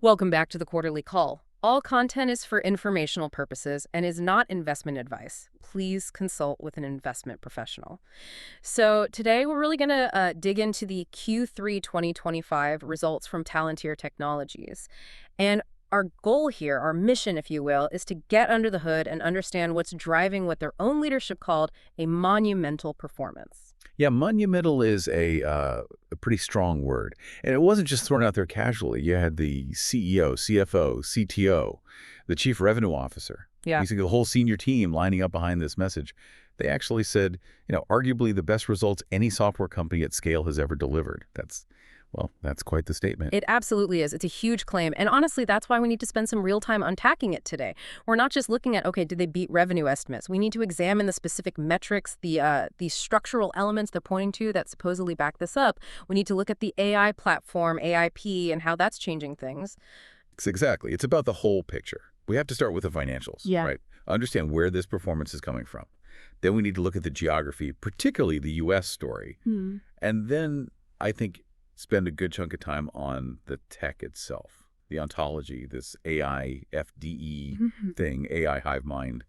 Welcome back to the quarterly call. All content is for informational purposes and is not investment advice. Please consult with an investment professional. So today we're really going to dig into the Q3 2025 results from Palantir Technologies. And our goal here, our mission, if you will, is to get under the hood and understand what's driving what their own leadership called a monumental performance. Yeah, monumental is a pretty strong word. And it wasn't just thrown out there casually. You had the CEO, CFO, CTO, the chief revenue officer, Yeah. basically the whole senior team lining up behind this message. They actually said, arguably the best results any software company at scale has ever delivered. That's quite the statement. It absolutely is. It's a huge claim. And honestly, that's why we need to spend some real time unpacking it today. We're not just looking at, okay, did they beat revenue estimates? We need to examine the specific metrics, the structural elements they're pointing to that supposedly back this up. We need to look at the AI platform, AIP, and how that's changing things. Exactly. It's about the whole picture. We have to start with the financials, Yeah. right? Understand where this performance is coming from. Then we need to look at the geography, particularly the U.S. story. And then I think spend a good chunk of time on the tech itself, the ontology, this AI FDE thing, AI hive mind,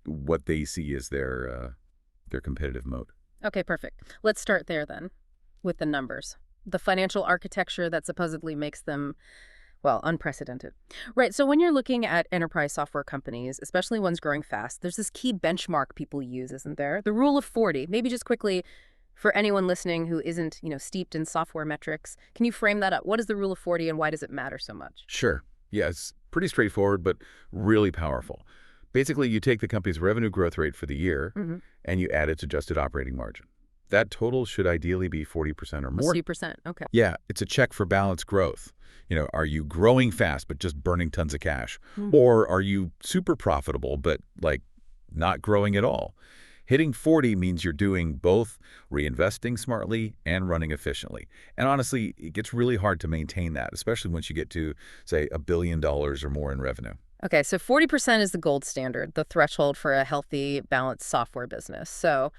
what they see as their competitive moat. Okay, perfect. Let's start there then with the numbers. The financial architecture that supposedly makes them, well, unprecedented. Right, so when you're looking at enterprise software companies, especially ones growing fast, there's this key benchmark people use, isn't there? The rule of 40. Maybe just quickly, for anyone listening who isn't, steeped in software metrics, can you frame that up? What is the rule of 40 and why does it matter so much? Sure. Yeah, it's pretty straightforward, but really powerful. Basically, you take the company's revenue growth rate for the year and you add its adjusted operating margin. That total should ideally be 40% or more. 40%, okay. Yeah, it's a check for balanced growth. Are you growing fast but just burning tons of cash? Or are you super profitable but not growing at all? Hitting 40 means you're doing both reinvesting smartly and running efficiently. And honestly, it gets really hard to maintain that, especially once you get to, say, $1 billion or more in revenue. Okay, so 40% is the gold standard, the threshold for a healthy, balanced software business. So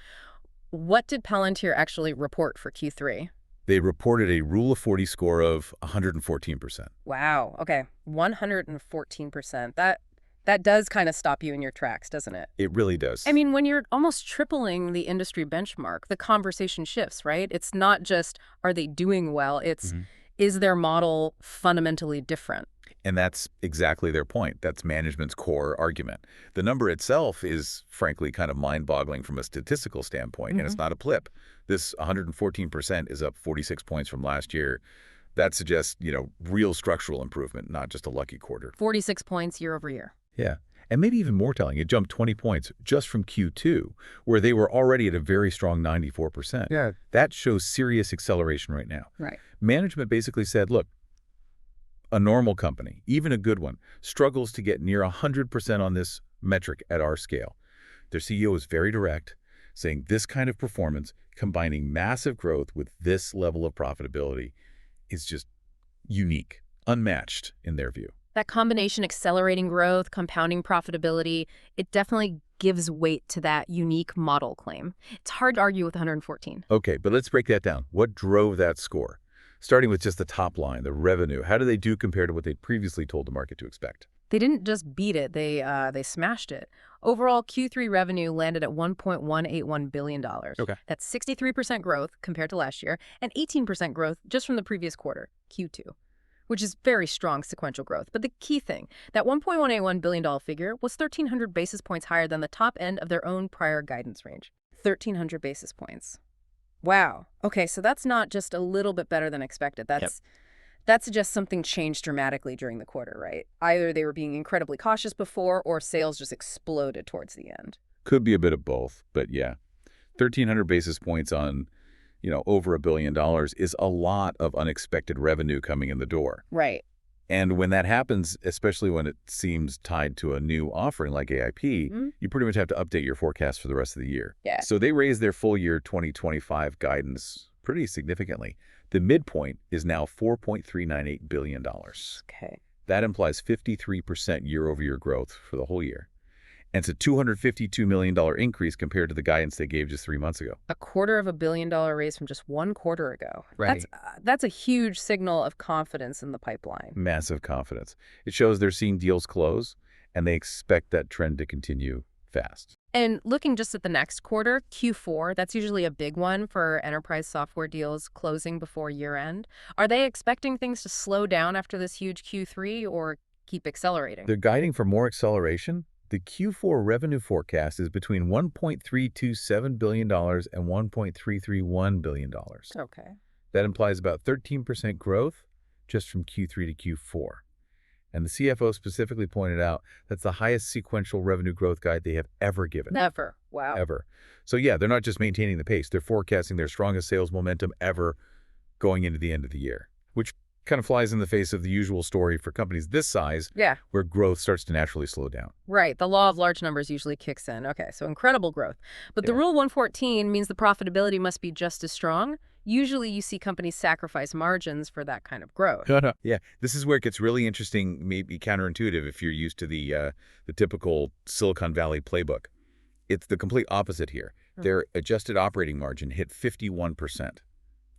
what did Palantir actually report for Q3? They reported a Rule of 40 score of 114%. Wow, okay, 114%. That does kind of stop you in your tracks, doesn't it? It really does. I mean, when you're almost tripling the industry benchmark, the conversation shifts, right? It's not just, are they doing well? It's, is their model fundamentally different? And that's exactly their point. That's management's core argument. The number itself is, frankly, kind of mind-boggling from a statistical standpoint, and it's not a blip. This 114% is up 46 points from last year. That suggests, real structural improvement, not just a lucky quarter. 46 points year over year. Yeah. And maybe even more telling, it jumped 20 points just from Q2, where they were already at a very strong 94%. Yeah. That shows serious acceleration right now. Right. Management basically said, look, a normal company, even a good one, struggles to get near 100% on this metric at our scale. Their CEO is very direct, saying this kind of performance, combining massive growth with this level of profitability, is just unique, unmatched in their view. That combination, accelerating growth, compounding profitability, it definitely gives weight to that unique model claim. It's hard to argue with 114. Okay, but let's break that down. What drove that score? Starting with just the top line, the revenue. How do they do compared to what they'd previously told the market to expect? They didn't just beat it, they smashed it. Overall, Q3 revenue landed at $1.181 billion. Okay. That's 63% growth compared to last year and 18% growth just from the previous quarter, Q2. Which is very strong sequential growth. But the key thing, that $1.181 billion figure was 1,300 basis points higher than the top end of their own prior guidance range. 1,300 basis points. Wow. Okay, so that's not just a little bit better than expected. That suggests something changed dramatically during the quarter, right? Either they were being incredibly cautious before or sales just exploded towards the end. Could be a bit of both, but yeah. 1,300 basis points on over $1 billion is a lot of unexpected revenue coming in the door. Right. And when that happens, especially when it seems tied to a new offering like AIP, you pretty much have to update your forecast for the rest of the year. Yeah. So they raised their full year 2025 guidance pretty significantly. The midpoint is now $4.398 billion. Okay. That implies 53% year-over-year growth for the whole year. And it's a $252 million increase compared to the guidance they gave just 3 months ago. $250 million raise from just 1 quarter ago. Right. That's a huge signal of confidence in the pipeline. Massive confidence. It shows they're seeing deals close, and they expect that trend to continue fast. And looking just at the next quarter, Q4, that's usually a big one for enterprise software deals closing before year-end. Are they expecting things to slow down after this huge Q3 or keep accelerating? They're guiding for more acceleration. The Q4 revenue forecast is between $1.327 billion and $1.331 billion. Okay. That implies about 13% growth just from Q3 to Q4. And the CFO specifically pointed out that's the highest sequential revenue growth guide they have ever given. Ever. Wow. Ever. So yeah, they're not just maintaining the pace. They're forecasting their strongest sales momentum ever going into the end of the year, which kind of flies in the face of the usual story for companies this size, where growth starts to naturally slow down. Right. The law of large numbers usually kicks in. Okay, so incredible growth. But the Rule 114 means the profitability must be just as strong. Usually you see companies sacrifice margins for that kind of growth. Yeah, this is where it gets really interesting, maybe counterintuitive if you're used to the typical Silicon Valley playbook. It's the complete opposite here. Their adjusted operating margin hit 51%.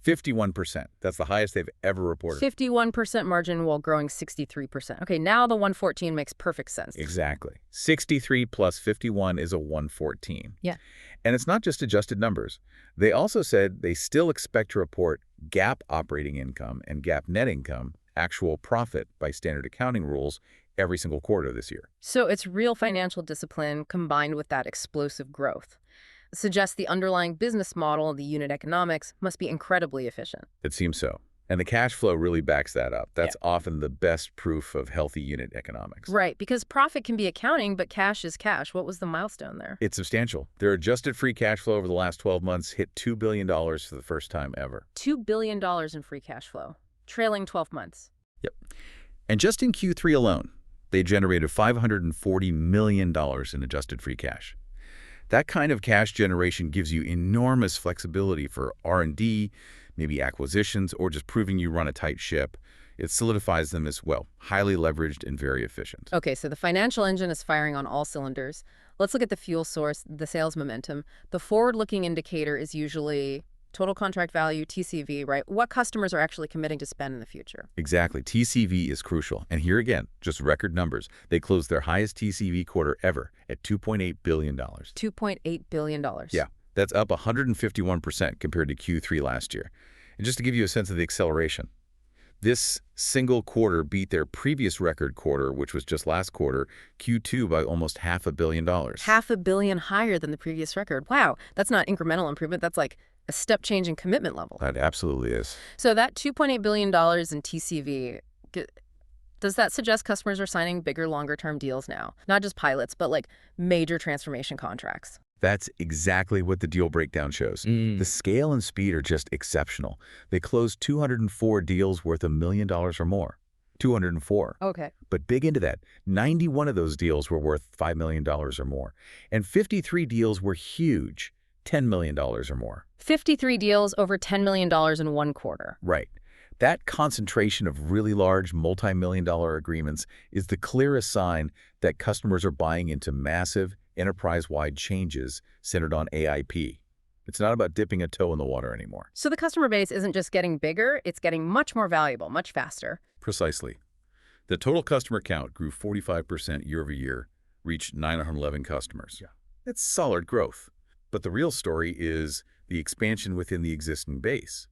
51%. That's the highest they've ever reported. 51% margin while growing 63%. Okay, now the 114 makes perfect sense. Exactly. 63 plus 51 is a 114. Yeah. And it's not just adjusted numbers. They also said they still expect to report GAAP operating income and GAAP net income, actual profit by standard accounting rules, every single quarter this year. So it's real financial discipline combined with that explosive growth. Suggests the underlying business model, the unit economics, must be incredibly efficient. It seems so. And the cash flow really backs that up. That's often the best proof of healthy unit economics. Right, because profit can be accounting, but cash is cash. What was the milestone there? It's substantial. Their adjusted free cash flow over the last 12 months hit $2 billion for the first time ever. $2 billion in free cash flow, trailing 12 months. Yep. And just in Q3 alone, they generated $540 million in adjusted free cash. That kind of cash generation gives you enormous flexibility for R&D, maybe acquisitions, or just proving you run a tight ship. It solidifies them as, well, highly leveraged and very efficient. Okay, so the financial engine is firing on all cylinders. Let's look at the fuel source, the sales momentum. The forward-looking indicator is usually total contract value, TCV, right? What customers are actually committing to spend in the future? Exactly. TCV is crucial. And here again, just record numbers. They closed their highest TCV quarter ever at $2.8 billion. $2.8 billion. Yeah, that's up 151% compared to Q3 last year. And just to give you a sense of the acceleration, this single quarter beat their previous record quarter, which was just last quarter, Q2, by almost $500 million. $500 million higher than the previous record. Wow, that's not incremental improvement. That's like a step change in commitment level. That absolutely is. So that $2.8 billion in TCV, does that suggest customers are signing bigger, longer-term deals now? Not just pilots, but like major transformation contracts. That's exactly what the deal breakdown shows. The scale and speed are just exceptional. They closed 204 deals worth $1 million or more. 204. Okay. But big into that, 91 of those deals were worth $5 million or more. And 53 deals were huge, $10 million or more. 53 deals over $10 million in 1 quarter. Right. That concentration of really large multi-million-dollar agreements is the clearest sign that customers are buying into massive, enterprise-wide changes centered on AIP. It's not about dipping a toe in the water anymore. So the customer base isn't just getting bigger, it's getting much more valuable, much faster. Precisely. The total customer count grew 45% year over year, reached 911 customers. Yeah. That's solid growth. But the real story is the expansion within the existing base.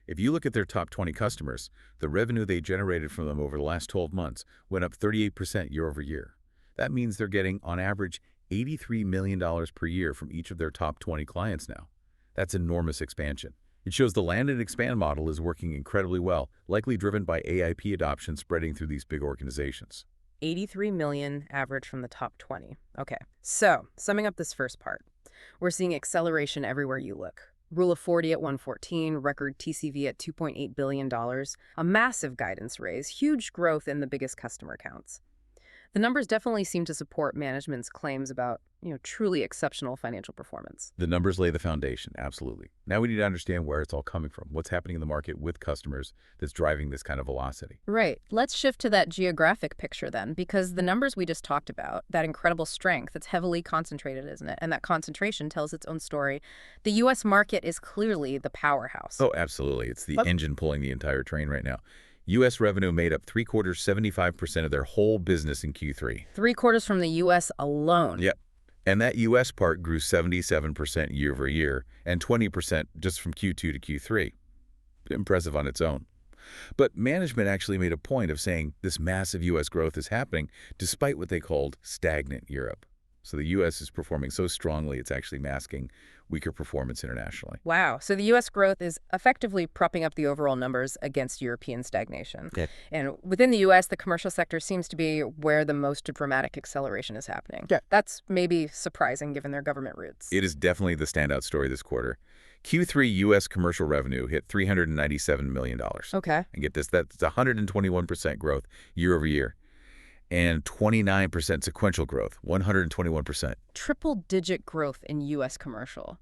If you look at their top 20 customers, the revenue they generated from them over the last 12 months went up 38% year over year. That means they're getting, on average, $83 million per year from each of their top 20 clients now. That's enormous expansion. It shows the land and expand model is working incredibly well, likely driven by AIP adoption spreading through these big organizations. 83 million average from the top 20. Okay, so summing up this first part, we're seeing acceleration everywhere you look. Rule of 40 at 114, record TCV at $2.8 billion, a massive guidance raise, huge growth in the biggest customer accounts. The numbers definitely seem to support management's claims about, truly exceptional financial performance. The numbers lay the foundation, absolutely. Now we need to understand where it's all coming from, what's happening in the market with customers that's driving this kind of velocity. Right. Let's shift to that geographic picture then, because the numbers we just talked about, that incredible strength, it's heavily concentrated, isn't it? And that concentration tells its own story. The U.S. market is clearly the powerhouse. Oh, absolutely. It's the But engine pulling the entire train right now. U.S. revenue made up three-quarters, 75% of their whole business in Q3. three-quarters from the U.S. alone. Yep. And that U.S. part grew 77% year over year and 20% just from Q2 to Q3. Impressive on its own. But management actually made a point of saying this massive U.S. growth is happening despite what they called stagnant Europe. So the U.S. is performing so strongly it's actually masking weaker performance internationally. Wow. So the U.S. growth is effectively propping up the overall numbers against European stagnation. Yeah. And within the U.S., the commercial sector seems to be where the most dramatic acceleration is happening. Yeah. That's maybe surprising given their government roots. It is definitely the standout story this quarter. Q3 U.S. commercial revenue hit $397 million. Okay. And get this, that's 121% growth year over year. And 29% sequential growth, 121%. Triple-digit growth in U.S. commercial.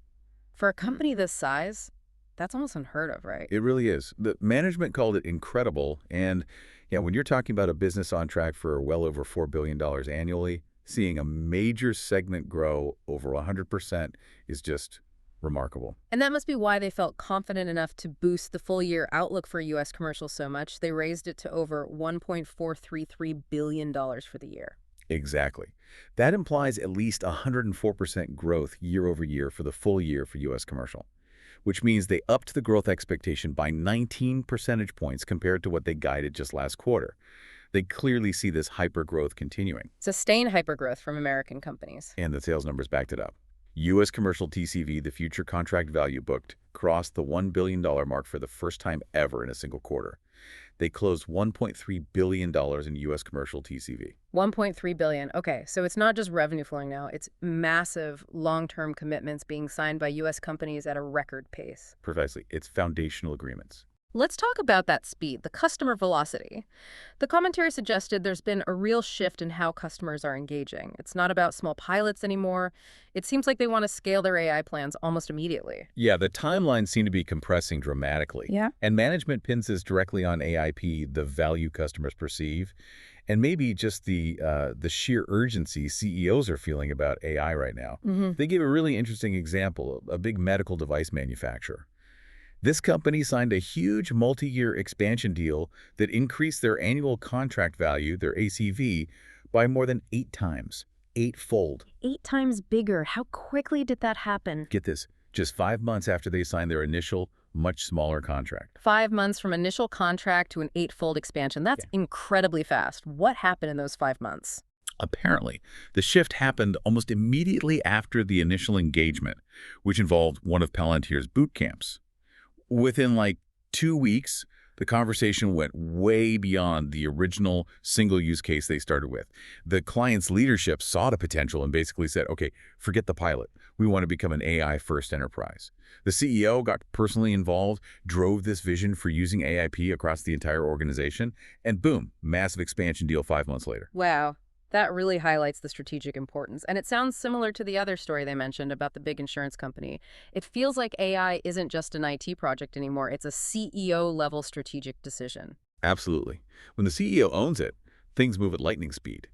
For a company this size, that's almost unheard of, right? It really is. The management called it incredible. And yeah, when you're talking about a business on track for well over $4 billion annually, seeing a major segment grow over 100% is just remarkable. And that must be why they felt confident enough to boost the full-year outlook for U.S. commercial so much. They raised it to over $1.433 billion for the year. Exactly. That implies at least 104% growth year over year for the full year for U.S. commercial, which means they upped the growth expectation by 19 percentage points compared to what they guided just last quarter. They clearly see this hyper-growth continuing. Sustained hypergrowth from American companies. And the sales numbers backed it up. U.S. commercial TCV, the future contract value booked, crossed the $1 billion mark for the first time ever in a single quarter. They closed $1.3 billion in U.S. commercial TCV. $1.3 billion. Okay, so it's not just revenue flowing now. It's massive long-term commitments being signed by U.S. companies at a record pace. Precisely. It's foundational agreements. Let's talk about that speed, the customer velocity. The commentary suggested there's been a real shift in how customers are engaging. It's not about small pilots anymore. It seems like they want to scale their AI plans almost immediately. Yeah, the timelines seem to be compressing dramatically. Yeah. And management pins this directly on AIP, the value customers perceive, and maybe just the sheer urgency CEOs are feeling about AI right now. They gave a really interesting example, a big medical device manufacturer. This company signed a huge multi-year expansion deal that increased their annual contract value, their ACV, by more than 8 times, 8-fold. 8 times bigger. How quickly did that happen? Get this, just 5 months after they signed their initial, much smaller contract. 5 months from initial contract to an 8-fold expansion. That's incredibly fast. What happened in those 5 months? Apparently, the shift happened almost immediately after the initial engagement, which involved one of Palantir's boot camps. Within like 2 weeks, the conversation went way beyond the original single use case they started with. The client's leadership saw the potential and basically said, okay, forget the pilot. We want to become an AI-first enterprise. The CEO got personally involved, drove this vision for using AIP across the entire organization, and boom, massive expansion deal 5 months later. Wow. That really highlights the strategic importance. And it sounds similar to the other story they mentioned about the big insurance company. It feels like AI isn't just an IT project anymore. It's a CEO-level strategic decision. Absolutely. When the CEO owns it, things move at lightning speed.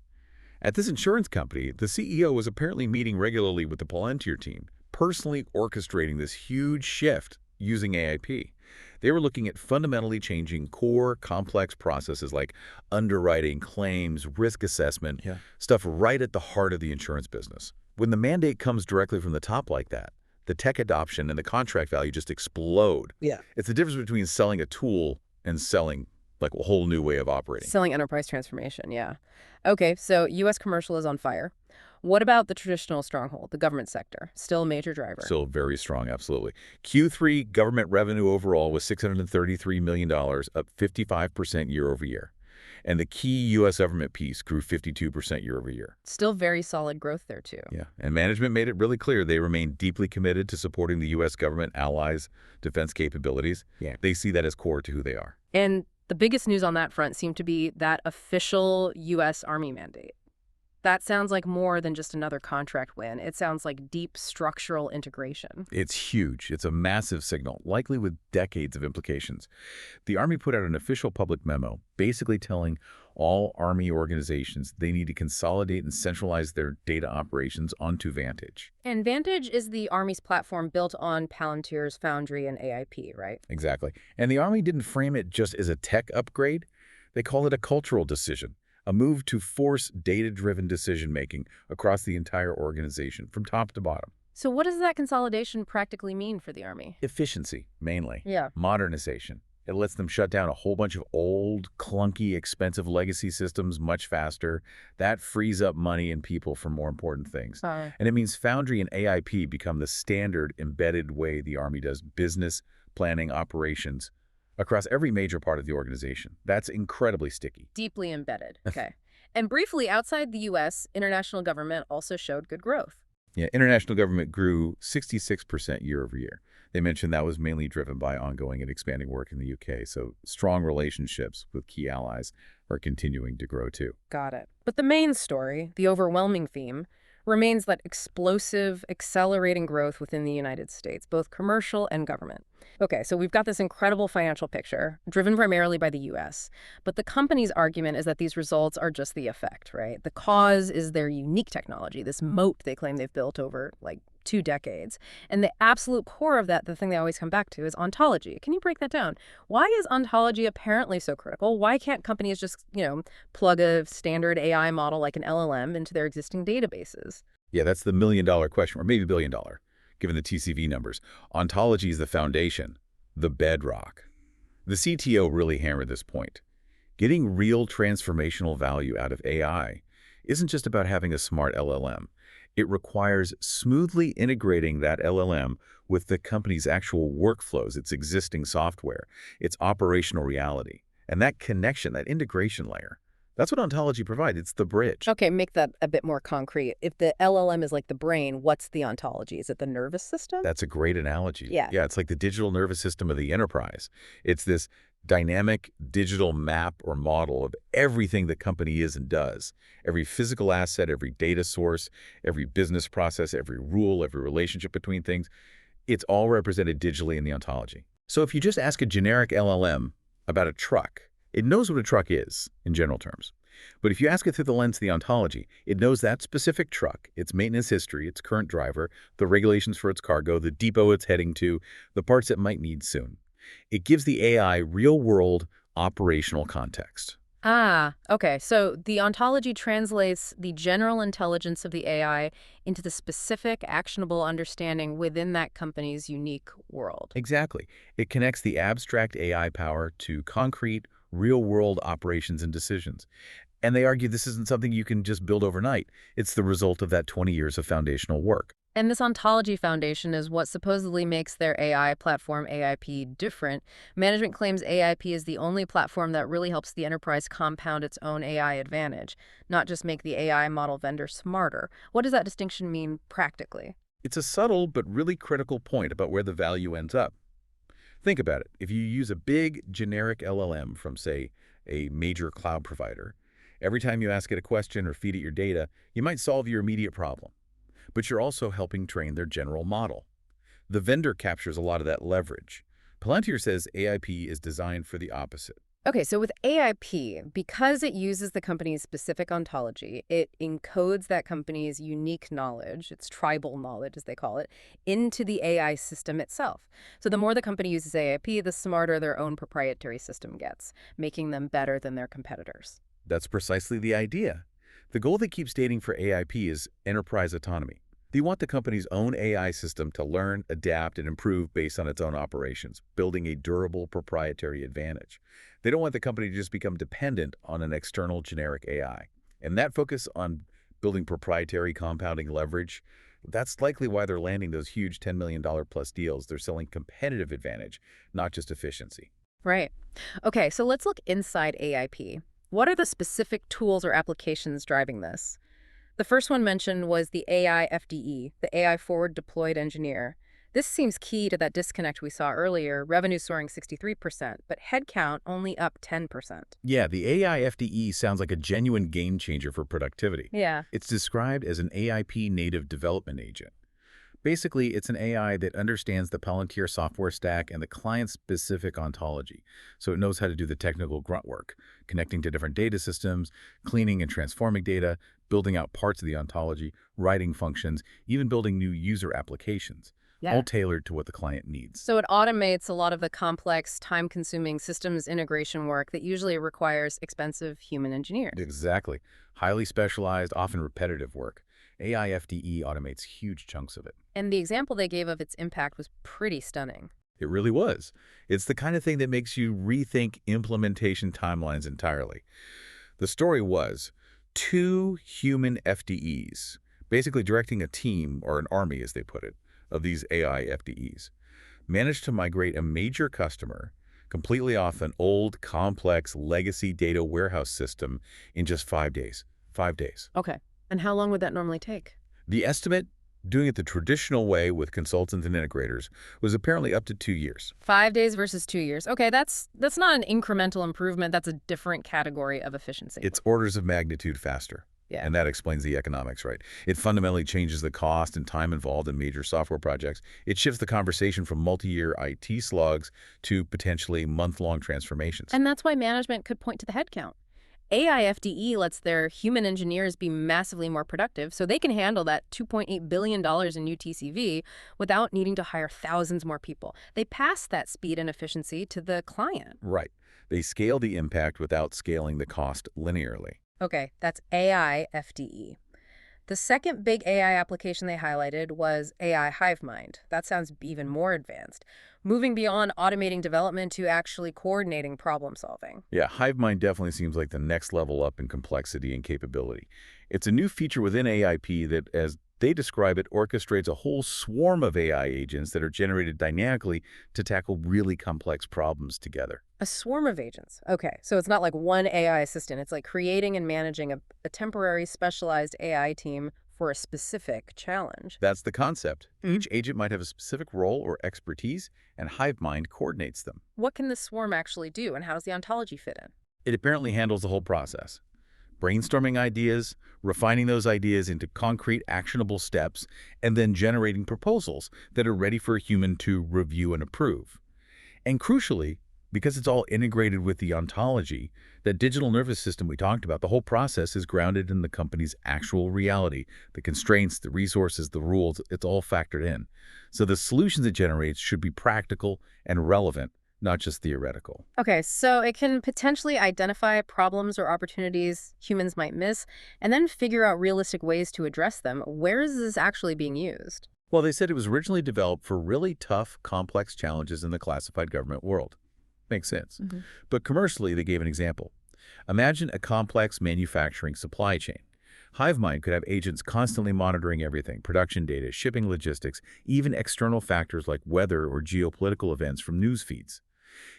At this insurance company, the CEO was apparently meeting regularly with the Palantir team, personally orchestrating this huge shift using AIP. They were looking at fundamentally changing core, complex processes like underwriting, claims, risk assessment, stuff right at the heart of the insurance business. When the mandate comes directly from the top like that, the tech adoption and the contract value just explode. Yeah. It's the difference between selling a tool and selling like a whole new way of operating. Selling enterprise transformation, yeah. Okay, so U.S. commercial is on fire. What about the traditional stronghold, the government sector? Still a major driver. Still very strong, absolutely. Q3 government revenue overall was $633 million, up 55% year over year. And the key U.S. government piece grew 52% year over year. Still very solid growth there, too. Yeah, and management made it really clear they remain deeply committed to supporting the U.S. government allies' defense capabilities. Yeah. They see that as core to who they are. And the biggest news on that front seemed to be that official U.S. Army mandate. That sounds like more than just another contract win. It sounds like deep structural integration. It's huge. It's a massive signal, likely with decades of implications. The Army put out an official public memo basically telling all Army organizations they need to consolidate and centralize their data operations onto Vantage. And Vantage is the Army's platform built on Palantir's Foundry and AIP, right? Exactly. And the Army didn't frame it just as a tech upgrade. They call it a cultural decision, a move to force data-driven decision-making across the entire organization, from top to bottom. So what does that consolidation practically mean for the Army? Efficiency, mainly. Yeah. Modernization. It lets them shut down a whole bunch of old, clunky, expensive legacy systems much faster. That frees up money and people for more important things. And it means Foundry and AIP become the standard embedded way the Army does business, planning, operations across every major part of the organization. That's incredibly sticky. Deeply embedded. Okay. And briefly, outside the U.S., international government also showed good growth. Yeah, international government grew 66% year over year. They mentioned that was mainly driven by ongoing and expanding work in the UK, so strong relationships with key allies are continuing to grow too. Got it. But the main story, the overwhelming theme, remains that explosive, accelerating growth within the United States, both commercial and government. Okay, so we've got this incredible financial picture, driven primarily by the U.S., but the company's argument is that these results are just the effect, right? The cause is their unique technology, this moat they claim they've built over, like, 2 decades. And the absolute core of that, the thing they always come back to, is ontology. Can you break that down? Why is ontology apparently so critical? Why can't companies just, plug a standard AI model like an LLM into their existing databases? Yeah, that's the million-dollar question, or maybe billion-dollar, given the TCV numbers. Ontology is the foundation, the bedrock. The CTO really hammered this point. Getting real transformational value out of AI isn't just about having a smart LLM. It requires smoothly integrating that LLM with the company's actual workflows, its existing software, its operational reality. And that connection, that integration layer, that's what ontology provides. It's the bridge. Okay, make that a bit more concrete. If the LLM is like the brain, what's the ontology? Is it the nervous system? That's a great analogy. Yeah. Yeah, it's like the digital nervous system of the enterprise. It's this dynamic digital map or model of everything the company is and does. Every physical asset, every data source, every business process, every rule, every relationship between things, it's all represented digitally in the ontology. So if you just ask a generic LLM about a truck, it knows what a truck is, in general terms. But if you ask it through the lens of the ontology, it knows that specific truck, its maintenance history, its current driver, the regulations for its cargo, the depot it's heading to, the parts it might need soon. It gives the AI real-world operational context. Okay. So the ontology translates the general intelligence of the AI into the specific, actionable understanding within that company's unique world. Exactly. It connects the abstract AI power to concrete, real-world operations and decisions. And they argue this isn't something you can just build overnight. It's the result of that 20 years of foundational work. And this ontology foundation is what supposedly makes their AI platform AIP different. Management claims AIP is the only platform that really helps the enterprise compound its own AI advantage, not just make the AI model vendor smarter. What does that distinction mean practically? It's a subtle but really critical point about where the value ends up. Think about it. If you use a big generic LLM from, say, a major cloud provider, every time you ask it a question or feed it your data, you might solve your immediate problem. But you're also helping train their general model. The vendor captures a lot of that leverage. Palantir says AIP is designed for the opposite. Okay, so with AIP, because it uses the company's specific ontology, it encodes that company's unique knowledge, its tribal knowledge as they call it, into the AI system itself. So the more the company uses AIP, the smarter their own proprietary system gets, making them better than their competitors. That's precisely the idea. The goal they keep stating for AIP is enterprise autonomy. They want the company's own AI system to learn, adapt, and improve based on its own operations, building a durable proprietary advantage. They don't want the company to just become dependent on an external generic AI. And that focus on building proprietary compounding leverage, that's likely why they're landing those huge $10 million plus deals. They're selling competitive advantage, not just efficiency. Right. Okay, so let's look inside AIP. What are the specific tools or applications driving this? The first one mentioned was the AI FDE, the AI Forward Deployed Engineer. This seems key to that disconnect we saw earlier, revenue soaring 63%, but headcount only up 10%. Yeah, the AI FDE sounds like a genuine game changer for productivity. Yeah. It's described as an AIP native development agent. Basically, it's an AI that understands the Palantir software stack and the client-specific ontology, so it knows how to do the technical grunt work, connecting to different data systems, cleaning and transforming data, building out parts of the ontology, writing functions, even building new user applications, all tailored to what the client needs. So it automates a lot of the complex, time-consuming systems integration work that usually requires expensive human engineers. Exactly. Highly specialized, often repetitive work. AI FDE automates huge chunks of it. And the example they gave of its impact was pretty stunning. It really was. It's the kind of thing that makes you rethink implementation timelines entirely. The story was 2 human FDEs, basically directing a team, or an army as they put it, of these AI FDEs, managed to migrate a major customer completely off an old, complex legacy data warehouse system in just 5 days. 5 days. Okay. And how long would that normally take? The estimate, doing it the traditional way with consultants and integrators, was apparently up to 2 years. 5 days versus 2 years. Okay, that's not an incremental improvement. That's a different category of efficiency. It's orders of magnitude faster. Yeah. And that explains the economics, right? It fundamentally changes the cost and time involved in major software projects. It shifts the conversation from multi-year IT slogs to potentially month-long transformations. And that's why management could point to the headcount. AI FDE lets their human engineers be massively more productive, so they can handle that $2.8 billion in new TCV without needing to hire thousands more people. They pass that speed and efficiency to the client. Right. They scale the impact without scaling the cost linearly. Okay, that's AI FDE. The second big AI application they highlighted was AI HiveMind. That sounds even more advanced, moving beyond automating development to actually coordinating problem solving. Yeah, HiveMind definitely seems like the next level up in complexity and capability. It's a new feature within AIP that, as they describe it, orchestrates a whole swarm of AI agents that are generated dynamically to tackle really complex problems together. A swarm of agents. Okay, so it's not like one AI assistant. It's like creating and managing a temporary specialized AI team for a specific challenge. That's the concept. Each agent might have a specific role or expertise, and HiveMind coordinates them. What can this swarm actually do, and how does the ontology fit in? It apparently handles the whole process. Brainstorming ideas, refining those ideas into concrete, actionable steps, and then generating proposals that are ready for a human to review and approve. And crucially, because it's all integrated with the ontology, that digital nervous system we talked about, the whole process is grounded in the company's actual reality, the constraints, the resources, the rules, it's all factored in. So the solutions it generates should be practical and relevant, not just theoretical. Okay, so it can potentially identify problems or opportunities humans might miss, and then figure out realistic ways to address them. Where is this actually being used? Well, they said it was originally developed for really tough, complex challenges in the classified government world. Makes sense. But commercially, they gave an example. Imagine a complex manufacturing supply chain. HiveMind could have agents constantly monitoring everything: production data, shipping logistics, even external factors like weather or geopolitical events from news feeds.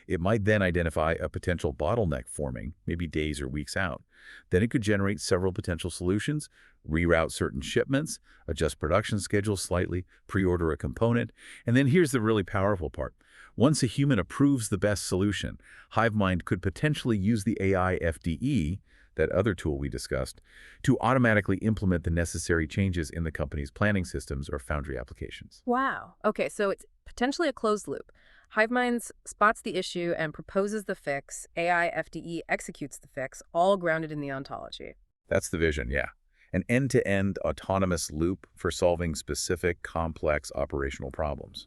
It might then identify a potential bottleneck forming, maybe days or weeks out. Then it could generate several potential solutions, reroute certain shipments, adjust production schedules slightly, pre-order a component. And then here's the really powerful part. Once a human approves the best solution, HiveMind could potentially use the AI FDE, that other tool we discussed, to automatically implement the necessary changes in the company's planning systems or Foundry applications. Wow. Okay, so it's potentially a closed loop. HiveMind spots the issue and proposes the fix. AI FDE executes the fix, all grounded in the ontology. That's the vision, yeah. An end-to-end autonomous loop for solving specific, complex operational problems.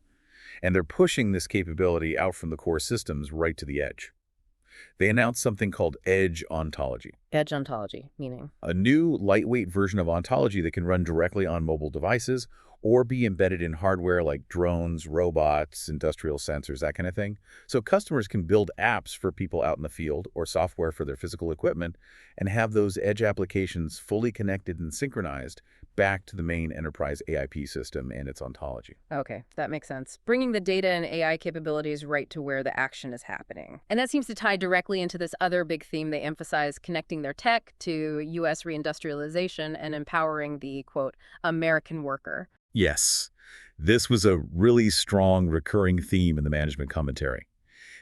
And they're pushing this capability out from the core systems right to the edge. They announced something called Edge Ontology. Edge ontology, meaning? A new, lightweight version of ontology that can run directly on mobile devices or be embedded in hardware like drones, robots, industrial sensors, that kind of thing. So customers can build apps for people out in the field or software for their physical equipment and have those edge applications fully connected and synchronized back to the main enterprise AIP system and its ontology. Okay, that makes sense. Bringing the data and AI capabilities right to where the action is happening. And that seems to tie directly into this other big theme they emphasize: connecting their tech to U.S. reindustrialization and empowering the, quote, American worker. Yes, This was a really strong recurring theme in the management commentary.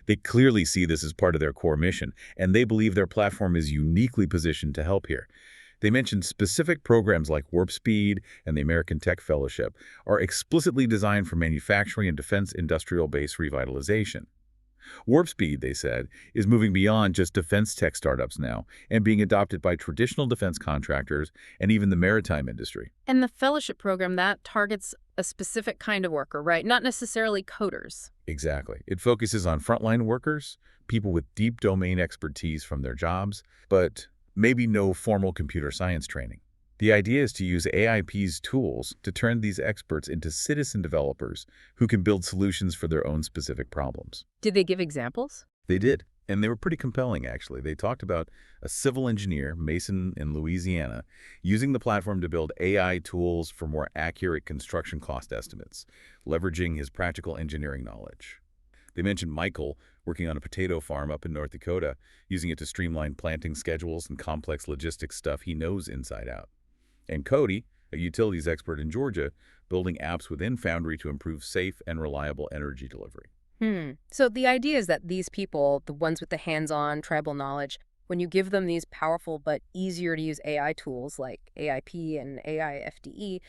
They clearly see this as part of their core mission, and they believe their platform is uniquely positioned to help here. They mentioned specific programs like Warp Speed and the American Tech Fellowship are explicitly designed for manufacturing and defense industrial base revitalization. Warp Speed, they said, is moving beyond just defense tech startups now and being adopted by traditional defense contractors and even the maritime industry. And the fellowship program, that targets a specific kind of worker, right? Not necessarily coders. Exactly. It focuses on frontline workers, people with deep domain expertise from their jobs, but maybe no formal computer science training. The idea is to use AIP's tools to turn these experts into citizen developers who can build solutions for their own specific problems. Did they give examples? They did, and they were pretty compelling, actually. They talked about a civil engineer, Mason in Louisiana, using the platform to build AI tools for more accurate construction cost estimates, leveraging his practical engineering knowledge. They mentioned Michael, working on a potato farm up in North Dakota, using it to streamline planting schedules and complex logistics stuff he knows inside out. And Cody, a utilities expert in Georgia, building apps within Foundry to improve safe and reliable energy delivery. So the idea is that these people, the ones with the hands-on tribal knowledge, when you give them these powerful but easier to use AI tools like AIP and AIFDE,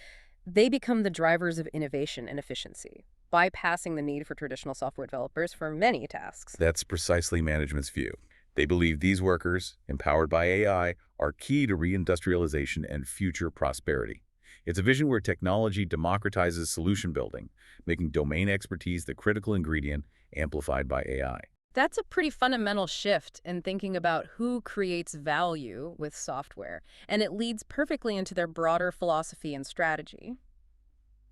they become the drivers of innovation and efficiency, bypassing the need for traditional software developers for many tasks. That's precisely management's view. They believe these workers, empowered by AI, are key to reindustrialization and future prosperity. It's a vision where technology democratizes solution building, making domain expertise the critical ingredient amplified by AI. That's a pretty fundamental shift in thinking about who creates value with software, and it leads perfectly into their broader philosophy and strategy.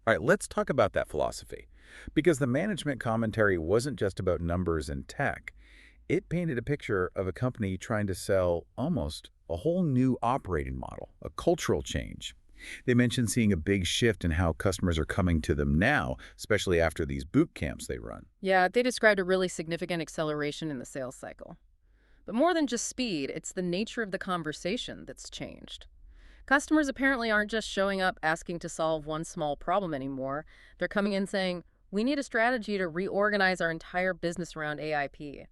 All right, let's talk about that philosophy. Because the management commentary wasn't just about numbers and tech. It painted a picture of a company trying to sell almost a whole new operating model, a cultural change. They mentioned seeing a big shift in how customers are coming to them now, especially after these boot camps they run. Yeah, they described a really significant acceleration in the sales cycle. But more than just speed, it's the nature of the conversation that's changed. Customers apparently aren't just showing up asking to solve one small problem anymore. They're coming in saying, we need a strategy to reorganize our entire business around AIP.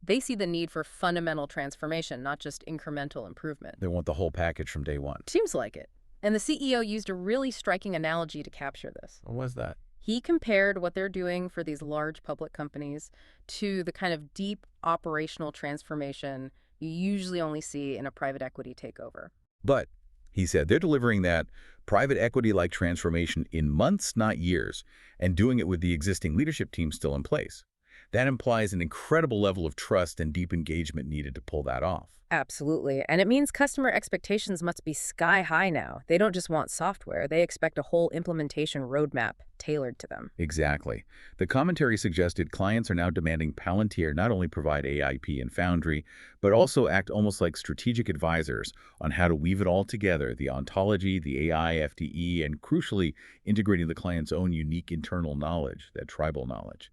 They see the need for fundamental transformation, not just incremental improvement. They want the whole package from day one. Seems like it. And the CEO used a really striking analogy to capture this. What was that? He compared what they're doing for these large public companies to the kind of deep operational transformation you usually only see in a private equity takeover. But, he said, they're delivering that private equity-like transformation in months, not years, and doing it with the existing leadership team still in place. That implies an incredible level of trust and deep engagement needed to pull that off. Absolutely. And it means customer expectations must be sky high now. They don't just want software. They expect a whole implementation roadmap tailored to them. Exactly. The commentary suggested clients are now demanding Palantir not only provide AIP and Foundry, but also act almost like strategic advisors on how to weave it all together, the ontology, the AI, FDE, and crucially, integrating the client's own unique internal knowledge, that tribal knowledge.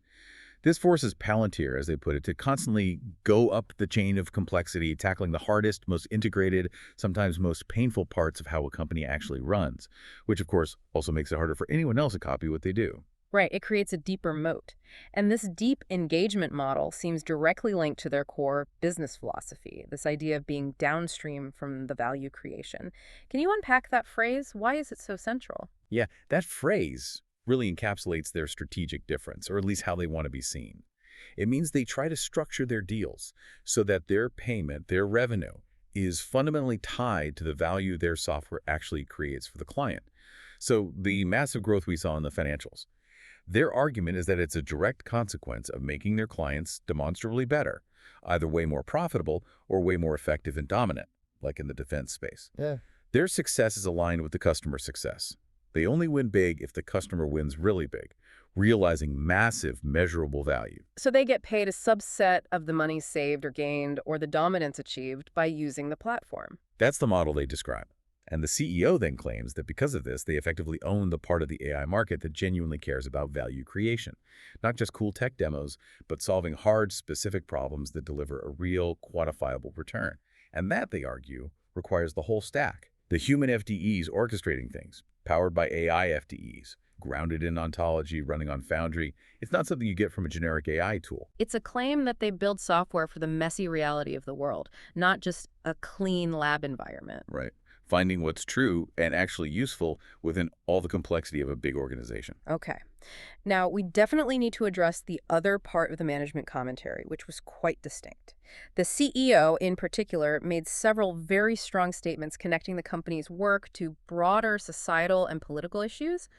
This forces Palantir, as they put it, to constantly go up the chain of complexity, tackling the hardest, most integrated, sometimes most painful parts of how a company actually runs, which, of course, also makes it harder for anyone else to copy what they do. Right, it creates a deeper moat. And this deep engagement model seems directly linked to their core business philosophy, this idea of being downstream from the value creation. Can you unpack that phrase? Why is it so central? Yeah, that phrase really encapsulates their strategic difference, or at least how they want to be seen. It means they try to structure their deals so that their payment, their revenue, is fundamentally tied to the value their software actually creates for the client. So the massive growth we saw in the financials, their argument is that it's a direct consequence of making their clients demonstrably better, either way more profitable or way more effective and dominant, like in the defense space. Yeah. Their success is aligned with the customer success. They only win big if the customer wins really big, realizing massive, measurable value. So they get paid a subset of the money saved or gained or the dominance achieved by using the platform. That's the model they describe. And the CEO then claims that because of this, they effectively own the part of the AI market that genuinely cares about value creation. Not just cool tech demos, but solving hard, specific problems that deliver a real, quantifiable return. And that, they argue, requires the whole stack. The human FDEs orchestrating things, powered by AI FDEs, grounded in ontology, running on Foundry. It's not something you get from a generic AI tool. It's a claim that they build software for the messy reality of the world, not just a clean lab environment. Right. Finding what's true and actually useful within all the complexity of a big organization. Okay. Now, we definitely need to address the other part of the management commentary, which was quite distinct. The CEO, in particular, made several very strong statements connecting the company's work to broader societal and political issues.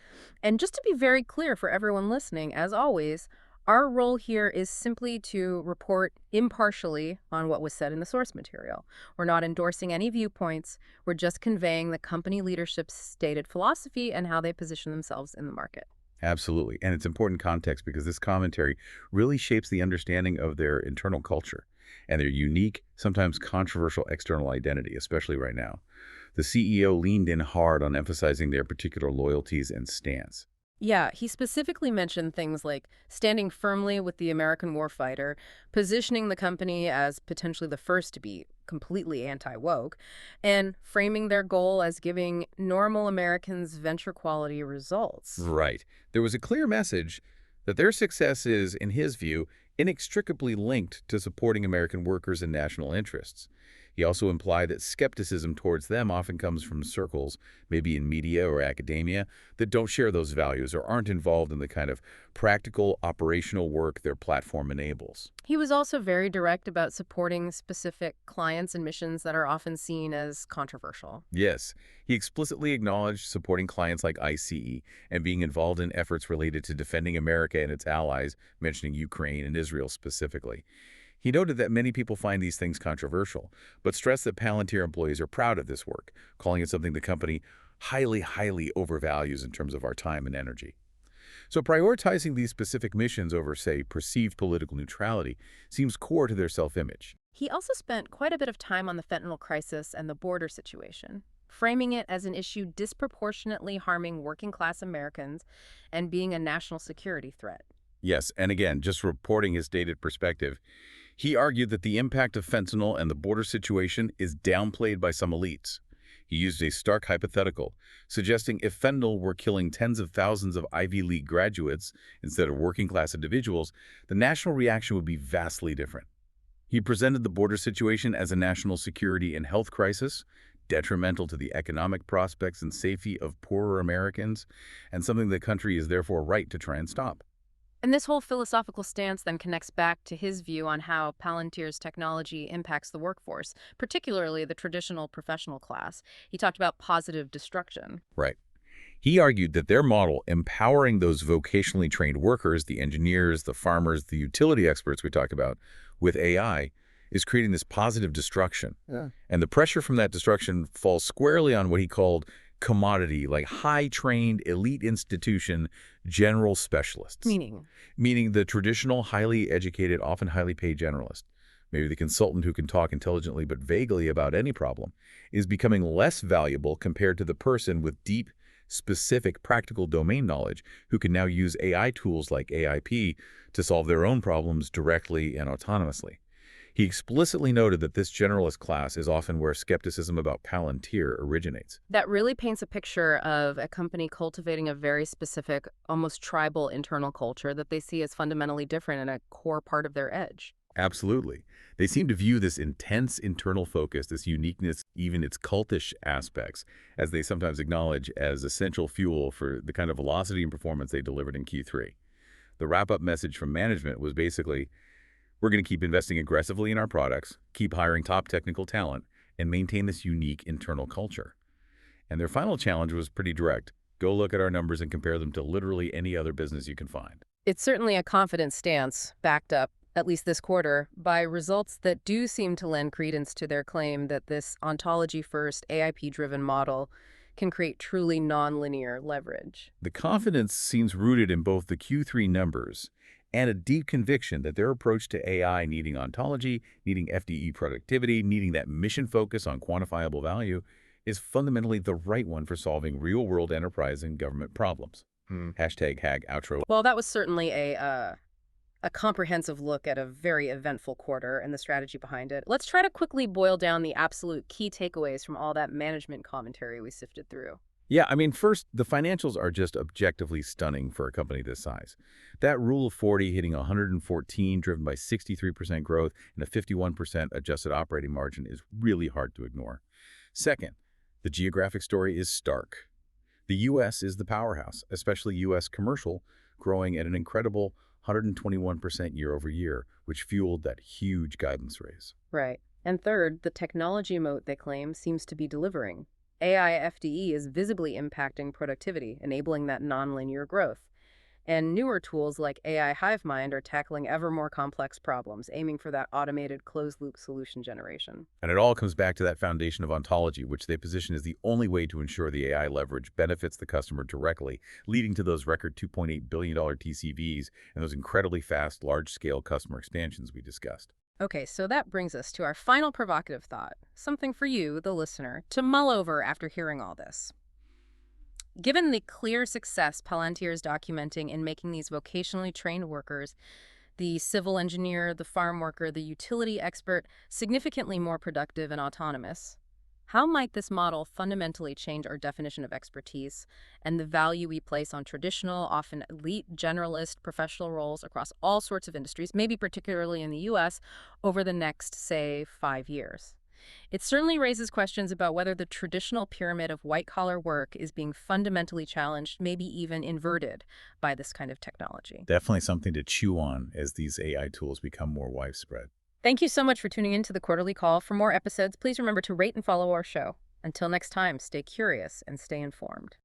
And just to be very clear for everyone listening, as always, our role here is simply to report impartially on what was said in the source material. We're not endorsing any viewpoints. We're just conveying the company leadership's stated philosophy and how they position themselves in the market. Absolutely. And it's important context because this commentary really shapes the understanding of their internal culture and their unique, sometimes controversial external identity, especially right now. The CEO leaned in hard on emphasizing their particular loyalties and stance. Yeah, he specifically mentioned things like standing firmly with the American warfighter, positioning the company as potentially the first to be completely anti-woke, and framing their goal as giving normal Americans venture quality results. Right. There was a clear message that their success is, in his view, inextricably linked to supporting American workers and national interests. He also implied that skepticism towards them often comes from circles, maybe in media or academia, that don't share those values or aren't involved in the kind of practical, operational work their platform enables. He was also very direct about supporting specific clients and missions that are often seen as controversial. Yes, he explicitly acknowledged supporting clients like ICE and being involved in efforts related to defending America and its allies, mentioning Ukraine and Israel specifically. He noted that many people find these things controversial, but stressed that Palantir employees are proud of this work, calling it something the company highly overvalues in terms of our time and energy. So prioritizing these specific missions over, say, perceived political neutrality seems core to their self-image. He also spent quite a bit of time on the fentanyl crisis and the border situation, framing it as an issue disproportionately harming working-class Americans and being a national security threat. Yes, and again, just reporting his dated perspective, he argued that the impact of fentanyl and the border situation is downplayed by some elites. He used a stark hypothetical, suggesting if fentanyl were killing tens of thousands of Ivy League graduates instead of working-class individuals, the national reaction would be vastly different. He presented the border situation as a national security and health crisis, detrimental to the economic prospects and safety of poorer Americans, and something the country is therefore right to try and stop. And this whole philosophical stance then connects back to his view on how Palantir's technology impacts the workforce, particularly the traditional professional class. He talked about positive destruction. Right. He argued that their model, empowering those vocationally trained workers, the engineers, the farmers, the utility experts we talked about, with AI, is creating this positive destruction. Yeah. And the pressure from that destruction falls squarely on what he called commodity, like high-trained, elite institution, general specialists. Meaning the traditional, highly educated, often highly paid generalist, maybe the consultant who can talk intelligently but vaguely about any problem, is becoming less valuable compared to the person with deep, specific, practical domain knowledge who can now use AI tools like AIP to solve their own problems directly and autonomously. He explicitly noted that this generalist class is often where skepticism about Palantir originates. That really paints a picture of a company cultivating a very specific, almost tribal internal culture that they see as fundamentally different and a core part of their edge. Absolutely. They seem to view this intense internal focus, this uniqueness, even its cultish aspects, as they sometimes acknowledge as essential fuel for the kind of velocity and performance they delivered in Q3. The wrap-up message from management was basically, we're going to keep investing aggressively in our products, keep hiring top technical talent, and maintain this unique internal culture. And their final challenge was pretty direct. Go look at our numbers and compare them to literally any other business you can find. It's certainly a confident stance, backed up, at least this quarter, by results that do seem to lend credence to their claim that this ontology-first, AIP-driven model can create truly nonlinear leverage. The confidence seems rooted in both the Q3 numbers and a deep conviction that their approach to AI needing ontology, needing FDE productivity, needing that mission focus on quantifiable value is fundamentally the right one for solving real-world enterprise and government problems. Hashtag hag outro. Well, that was certainly a comprehensive look at a very eventful quarter and the strategy behind it. Let's try to quickly boil down the absolute key takeaways from all that management commentary we sifted through. Yeah, I mean, first, the financials are just objectively stunning for a company this size. That Rule of 40 hitting 114, driven by 63% growth and a 51% adjusted operating margin is really hard to ignore. Second, the geographic story is stark. The U.S. is the powerhouse, especially U.S. commercial, growing at an incredible 121% year over year, which fueled that huge guidance raise. Right. And third, the technology moat they claim seems to be delivering. AI FDE is visibly impacting productivity, enabling that nonlinear growth. And newer tools like AI HiveMind are tackling ever more complex problems, aiming for that automated closed-loop solution generation. And it all comes back to that foundation of ontology, which they position as the only way to ensure the AI leverage benefits the customer directly, leading to those record $2.8 billion TCVs and those incredibly fast, large-scale customer expansions we discussed. Okay, so that brings us to our final provocative thought, something for you, the listener, to mull over after hearing all this. Given the clear success Palantir is documenting in making these vocationally trained workers, the civil engineer, the farm worker, the utility expert, significantly more productive and autonomous, how might this model fundamentally change our definition of expertise and the value we place on traditional, often elite, generalist professional roles across all sorts of industries, maybe particularly in the U.S., over the next, say, 5 years? It certainly raises questions about whether the traditional pyramid of white-collar work is being fundamentally challenged, maybe even inverted, by this kind of technology. Definitely something to chew on as these AI tools become more widespread. Thank you so much for tuning in to the Quarterly Call. For more episodes, please remember to rate and follow our show. Until next time, stay curious and stay informed.